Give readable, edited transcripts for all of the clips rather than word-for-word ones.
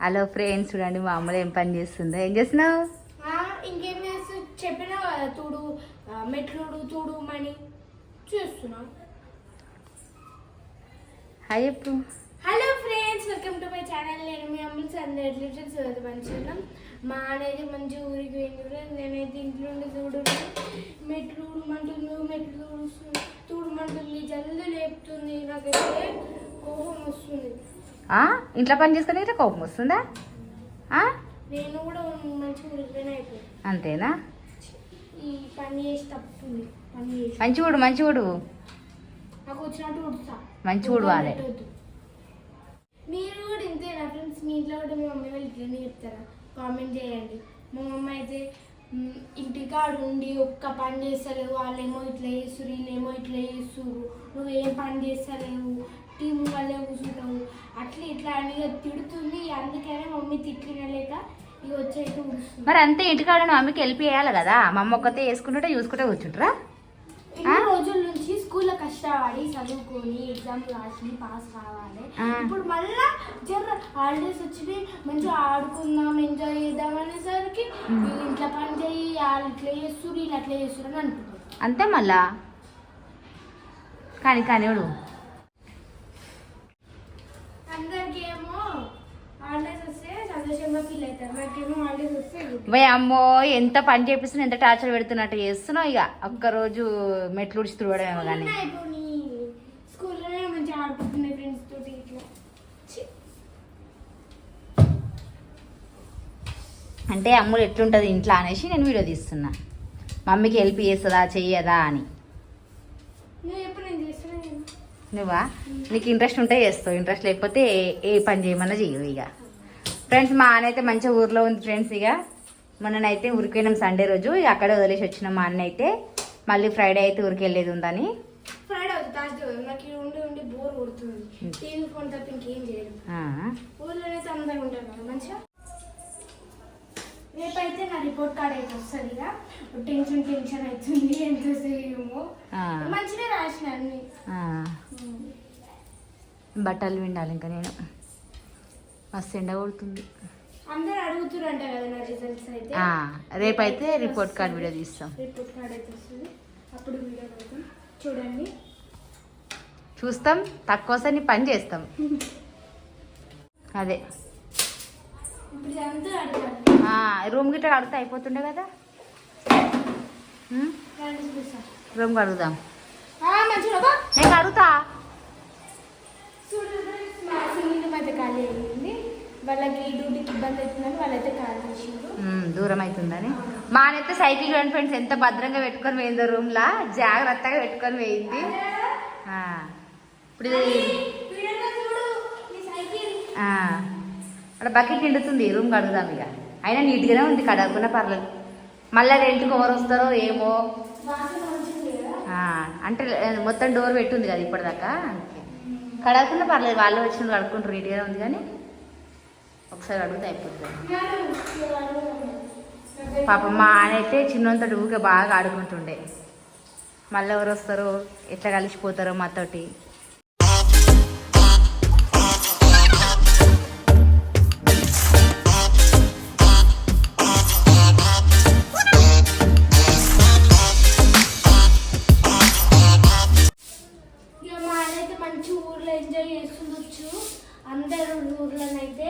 Hello friends, చూడండి మా అమ్మలో ఏం పని చేస్తుందో. ఏం చేస్తున్నావు? ఇంకేం చేస్తూ చెప్పినా కదా, తుడు మెట్లు తుడు మని చూస్తున్నా. హాయ్ చెప్పు. Hello friends, welcome to my channel. నేను మీ అమ్మని సందర్శించాను మంచిగా. మా అనేది మంచి ఊరికి పోయింది. నేనైతే ఇంట్లో ఉండి చూడు మెట్లు తుడమంటుంది, జల్లు లేపుతుంది. నాకైతే కోపం వస్తుంది. ఇంట్లో పని చేసుకుని కోపం వస్తుందా? నేను కూడా మంచి ఊరికైనా అయిపోయింది. అంతేనా? ఈ పని చేసి తప్పుతుంది. మంచి ఊడు నాకు వచ్చినట్టు ఉడుతా. మంచి ఊడవాలి. మీరు కూడా ఇంతేనా ఫ్రెండ్స్? మీ ఇంట్లో కూడా మీ మమ్మీ వాళ్ళు ఇట్లనే చెప్తారా? కామెంట్ చేయండి. మా మమ్మీ అయితే ఇంటికాడు ఉండి ఒక్క పని చేస్తలేవు, వాళ్ళేమో ఇట్లా చేస్తురు, వీళ్ళేమో ఇట్లా చేస్తురు, నువ్వేం పని చేస్తలేవు, టీం వల్లే కూర్చుంటావు, అట్లా ఇట్లా అని తిడుతుంది. అందుకనే మమ్మీ తిట్టినలేక ఇక వచ్చేట్టు కూర్చుంది. మరి అంతే, ఇంటికాడ మమ్మీకి హెల్ప్ చేయాలి కదా. మా అమ్మ ఒక్కతే వేసుకుంటుంటే చూసుకుంటే కూర్చుంటారా? ఎన్ని రోజుల నుంచి స్కూల్లో కష్టపడి చదువుకొని ఎగ్జామ్ రాసి పాస్ కావాలి. ఇప్పుడు మళ్ళా జర హాలిడేస్ వచ్చి మంచిగా ఆడుకుందాం, ఎంజాయ్ చేద్దాం అనేసరికి ఇంట్లో పని చేయి, వాళ్ళు ఇట్లా చేస్తున్నారు, వీళ్ళు అట్లా చేస్తున్నారు అని అనుకుంటారు. అంతే మళ్ళా. కానీ అందరికి ఏమో హాలిడేస్ వస్తే సంతోషంగా ఫీల్ అవుతారు, నాకేమో హాలిడేస్ వస్తే భయ అమ్మో ఎంత పని చేపిస్తున్నా, ఎంత టార్చర్ పెడుతున్నట్టు చేస్తున్నావు. ఇక ఒక్కరోజు మెట్లు ఉడిచి తుడవడమేమో కానీ స్కూల్లోనే మంచిగా ఆడుకుంటున్నాయి ఫ్రెండ్స్ తోటి ఇట్లా. అంటే అమ్ములు ఎట్లుంటుంది ఇంట్లో అనేసి నేను వీడియో తీస్తున్నా. మమ్మీకి హెల్ప్ చేస్తుందా చెయ్యదా అని. నువ్వు ఎప్పుడు నేను చేస్తున్నా. నువ్వా? నీకు ఇంట్రెస్ట్ ఉంటే చేస్తావు, ఇంట్రెస్ట్ లేకపోతే ఏ పని చేయమన్నా చెయ్యవు. ఇక ఫ్రెండ్స్ మా అన్న అయితే మంచిగా ఊర్లో ఉంది ఫ్రెండ్స్. ఇక మొన్ననైతే ఊరికి పోయినాం సండే రోజు. ఇక అక్కడే వదిలేసి వచ్చినాం. మా అన్న అయితే మళ్ళీ ఫ్రైడే అయితే ఊరికి వెళ్ళేది ఉందని. ఫ్రైడే థర్స్డే నాకు ఉండి బోర్ కొడుతుంది. టీవీ ఫోన్ తప్ప ఇంకేం చేయదు. ఊర్లోనే అందరూ ఉంటారు కదా మంచిగా. రేపైతే నా రిపోర్ట్ కార్డ్ అయితే వస్తుంది. ఇక టెన్షన్ అవుతుంది, ఎంత సేమో మంచిగా రాసిన అన్ని. బట్టలు విండాలి ఇంకా నేను. మస్తు ఎండ కొడుతుంది. అందరు అడుగుతురంట కదా నా రిజల్ట్స్ అయితే. రేపైతే రిపోర్ట్ కార్డ్ వీడియో తీస్తాం. రిపోర్ట్ కార్డ్ అయితే వస్తుంది, అప్పుడు వీడియో పెడతాం చూడండి. చూస్తాం, తక్కువ నీ పని చేస్తాం. అదే ఇప్పుడు అందరూ అడగాలి. రూమ్ గిట్ట అడిగితే అయిపోతుండే కదా. రూమ్ అడుగుదాం. నేను అడుగుతా. ఖాళీ అయింది, వాళ్ళకి డ్యూటీకి ఇబ్బంది అవుతుందని వాళ్ళైతే ఖాళీ చేసిండ్రు. దూరం అవుతుందని. మానైతే సైకిల్ చూడండి ఫ్రెండ్స్ ఎంత భద్రంగా పెట్టుకొని పోయిందో, రూమ్ లా జాగ్రత్తగా పెట్టుకొని పోయింది. ఇప్పుడు అక్కడ బకెట్ నిండుతుంది, రూమ్ కడుగుదాం. ఇక అయినా నీట్గానే ఉంది, కడగకుండా పర్లేదు. మళ్ళీ రెంట్కి ఎవరు వస్తారో ఏమో. అంటే మొత్తం డోర్ పెట్టుంది కదా ఇప్పటిదాకా, కడగకుండా పర్లేదు. వాళ్ళు వచ్చిన కడుక్కుంటారు, నీట్గానే ఉంది. కానీ ఒకసారి అడిగితే అయిపోతుంది. పాపం మా ఆయన అయితే చిన్నంతో ఊరికే బాగా ఆడుకుంటుండే. మళ్ళీ ఎవరు వస్తారో, ఎట్లా కలిసిపోతారో మాతోటి. ఎంజాయ్ చేస్తుండొచ్చు అందరూ ఊర్లోనైతే.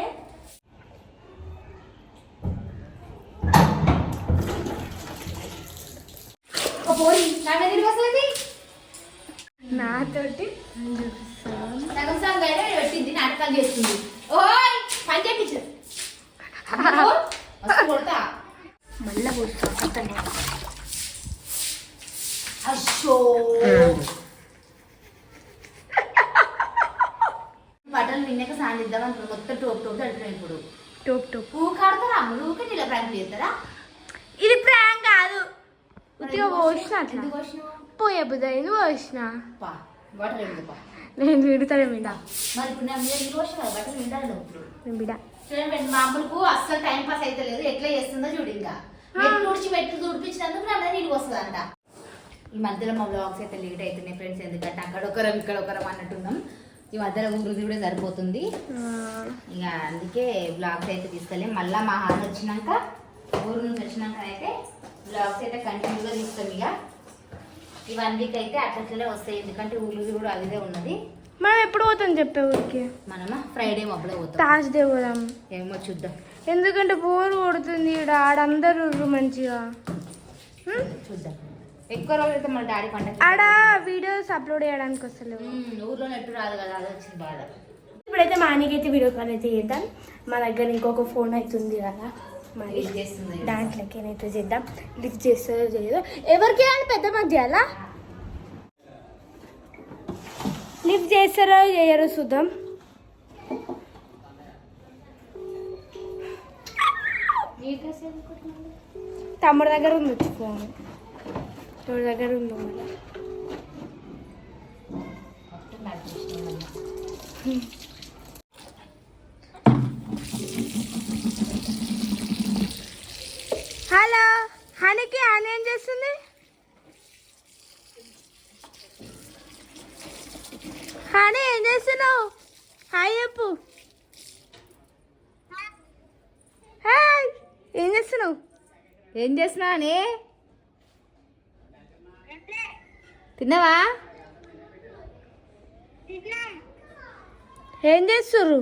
నాతోటి పెట్టింది, నాటకాలు చేస్తుంది. ఓయ్ పని చేయించు మళ్ళా అశో బట్టలు విన్నాక సాధిద్దాం అనుకో. మొత్తం టోప్ అంటున్నాయి. ఇప్పుడు టోప్ ఊకాడతారా? ఊకే నీళ్ళ ప్రాంక్ చేస్తారా? ఇది ప్రాంక్ కాదు. పోయే బుద్ధి పోసిన బట్టలు ఎందుకు నేను విడతాను బిడ్డ. మరి ఇప్పుడు నా మీద బట్టలు వింటాను ఇప్పుడు బిడ్డ. చూడండి మా అమ్మకు అస్సలు టైం పాస్ అయితే లేదు. ఎట్లా చేస్తుందో చూడు. ఇంకా మెట్లు తుడిపించినందుకు నా నీళ్ళు వస్తుందంట. ఈ మధ్యలో మా బ్లాగ్స్ అయితే లేట్ అవుతున్నాయి ఫ్రెండ్స్, ఎందుకంటే అక్కడ ఒకరం ఇక్కడ ఒకరం అన్నట్టున్నాం. ఈ మధ్యలో ఊరు కూడా సరిపోతుంది ఇక అందుకే బ్లాగ్స్ అయితే తీసుకెళ్ళి మళ్ళీ మా హాల్ వచ్చినాక ఊరు నుంచి వచ్చినాక అయితే బ్లాగ్స్ అయితే కంటిన్యూగా తీస్తాం ఇక ఈ 1 వీక్ అయితే అట్లట్లనే వస్తాయి ఎందుకంటే ఊరు కూడా అదిదే ఉన్నది. మనం ఎప్పుడు పోతాం చెప్పే ఊరికి? మనమా ఫ్రైడే మబ్బులో పోతాం. థర్స్డే పోదాం. ఏమో చూద్దాం. ఎందుకంటే బోర్ కొడుతుంది ఈడ ఆడందరూ మంచిగా చూద్దాం. ఎక్కువ రోజులు అయితే మన డాడీ పంట ఆడ వీడియోస్ అప్లోడ్ చేయడానికి వస్తలేవు. ఊర్లో నెట్టు రాదు కదా అది వచ్చింది బాధ. ఇప్పుడైతే మా ఆయనకైతే వీడియో కాల్ అయితే చేద్దాం. మా దగ్గర ఇంకొక ఫోన్ అవుతుంది కదా మరి దాంట్లోకి ఏనైతే చేద్దాం. లిఫ్ట్ చేస్తుందో చేయదో ఎవరికి అని పెద్ద మంది చేయాలా? లిఫ్ట్ చేస్తారో చేయరో చూద్దాం. తమ్ముడి దగ్గర ఉంది ఫోన్. తమ్ముడి దగ్గర ఉంది మళ్ళీ. హలో హనీకి అని ఏం చేస్తుంది? హనీ ఏం చేస్తున్నావు? హాయ్ చెప్పు. హాయ్ ఏం చేస్తున్నావు? ఏం చేస్తున్నావు అని తిన్నావా? ఏం చేస్తుర్రు?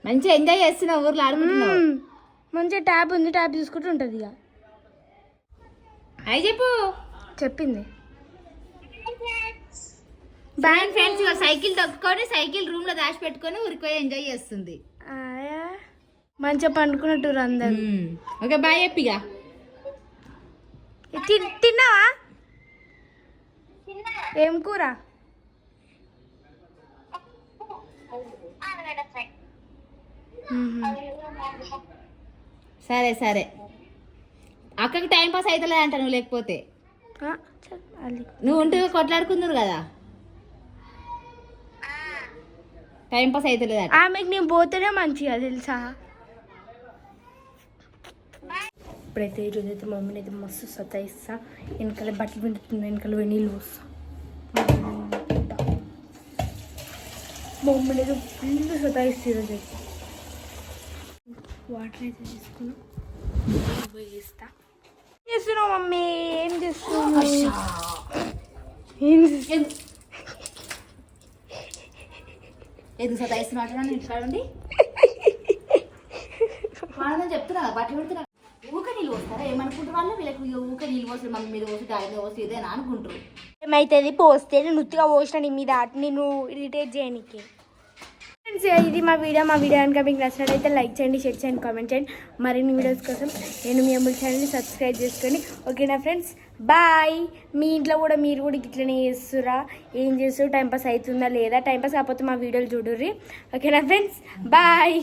మంచిగా ఎంజాయ్ చేస్తున్నావు ఊర్లో ఆడుకుంటున్నావు. మంచిగా ట్యాబ్ ఉంది ట్యాబ్ చూసుకుంటూ ఉంటుంది ఇక. హాయ్ చెప్పు. చెప్పింది. Bye friends. సైకిల్ తొక్కుకొని సైకిల్ రూమ్ లో దాచి పెట్టుకొని ఊరిపోయి ఎంజాయ్ చేస్తుంది. మంచిగా పండుకున్నట్టు అందరు. ఓకే బాయ్ చెప్పిగా. తిన్నావా? ఏం కూర? సరే సరే. అక్కకి టైం పాస్ అవుతలేదు అంట నువ్వు లేకపోతే. నువ్వు ఉంటే కొట్లాడుకుందరు కదా టైం పాస్ అవుతలేదు. ఆమెకు నేను పోతేనే మంచిగా తెలుసా. ఇప్పుడైతే ఈరోజు అయితే మమ్మీని అయితే మస్తు సతాయిస్తా. వెనకాల బట్టలు పిండుతుంది, వెనకాల నీళ్ళు పోస్తా. మమ్మీని అయితే ఫుల్ సతాయిస్తా ఈరోజు అయితే. వాటర్ అయితే తీసుకున్నాం పోయి ఇస్తా. ఏం చేస్తున్నావు మమ్మీ? ఏం చేస్తున్నావు? ఎందుకు సతాయిస్తున్నా ఇంటికాడండి వాళ్ళని చెప్తున్నా బట్టలు పెడుతున్నా. ఊక నీళ్ళు పోస్తారా ఏమనుకుంటారు వాళ్ళు? వీళ్ళకి ఊక నీళ్ళు పోసి మమ్మీ మీద పోసి డాడీ మీద పోసి ఇదేనా అనుకుంటారు. ఏమైతుంది పోస్తే నేను ఉత్తిగా పోసిన నీ మీద నేను ఇరిటేట్ చేయడానికి. ఫ్రెండ్స్ ఇది మా వీడియో కనుక మీకు నచ్చినట్లయితే లైక్ చేయండి, షేర్ చేయండి, కామెంట్ చేయండి. మరిన్ని వీడియోస్ కోసం నేను మీ అమ్ముల ఛానల్ని సబ్స్క్రైబ్ చేసుకోండి. ఓకేనా ఫ్రెండ్స్? బాయ్. మీ ఇంట్లో కూడా మీరు కూడా ఇట్లనే చేస్తురా? ఏం చేస్తారు? టైంపాస్ అవుతుందా లేదా? టైంపాస్ కాకపోతే మా వీడియోలు చూడుర్రి. ఓకేనా ఫ్రెండ్స్? బాయ్.